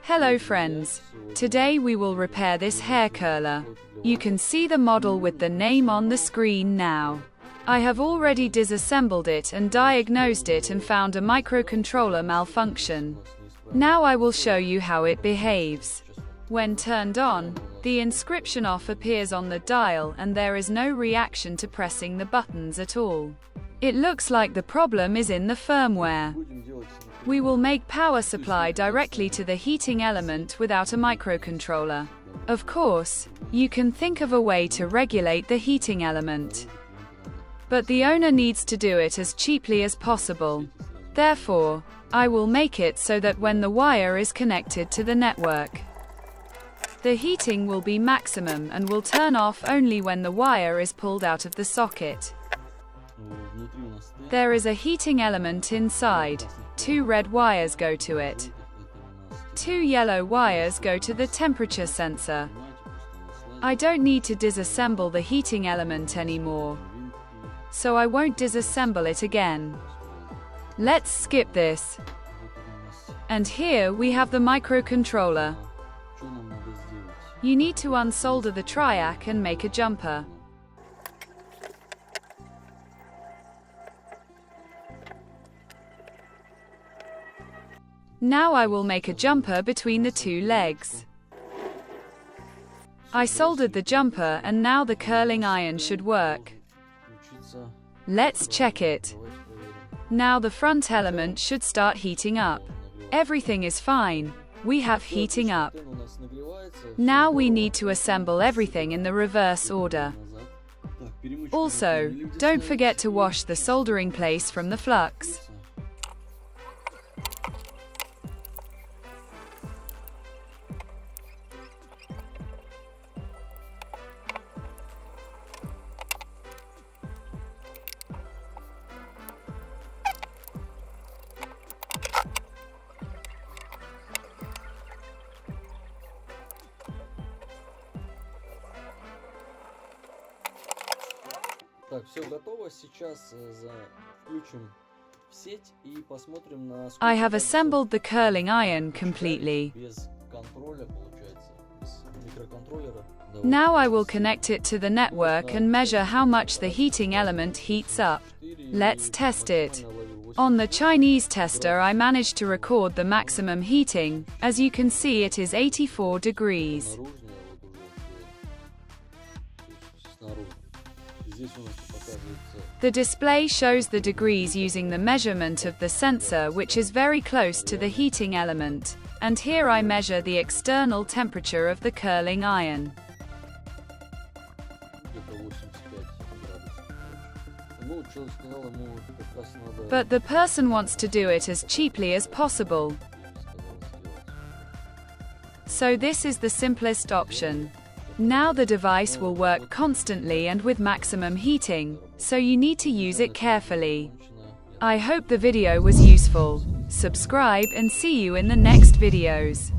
Hello friends. Today we will repair this hair curler. You can see the model with the name on the screen now. I have already disassembled it and diagnosed it and found a microcontroller malfunction. Now I will show you how it behaves. When turned on, the inscription off appears on the dial and there is no reaction to pressing the buttons at all. It looks like the problem is in the firmware. We will make power supply directly to the heating element without a microcontroller. Of course, you can think of a way to regulate the heating element. But the owner needs to do it as cheaply as possible. Therefore, I will make it so that when the wire is connected to the network, the heating will be maximum and will turn off only when the wire is pulled out of the socket. There is a heating element inside. 2 red wires go to it. 2 yellow wires go to the temperature sensor. I don't need to disassemble the heating element anymore, so I won't disassemble it again. Let's skip this. And here we have the microcontroller. You need to unsolder the triac and make a jumper. Now I will make a jumper between the 2 legs. I soldered the jumper and now the curling iron should work. Let's check it. Now the front element should start heating up. Everything is fine. We have heating up. Now we need to assemble everything in the reverse order. Also, don't forget to wash the soldering place from the flux. Так, все готово. Сейчас включим в сеть и посмотрим на... I have assembled the curling iron completely. Без контроля получается, без микроконтроллера. Now I will connect it to the network and measure how much the heating element heats up. Let's test it. On the Chinese tester I managed to record the maximum heating. As you can see, it is 84 degrees. The display shows the degrees using the measurement of the sensor, which is very close to the heating element. And here I measure the external temperature of the curling iron. But the person wants to do it as cheaply as possible. So this is the simplest option. Now the device will work constantly and with maximum heating, so you need to use it carefully. I hope the video was useful. Subscribe and see you in the next videos.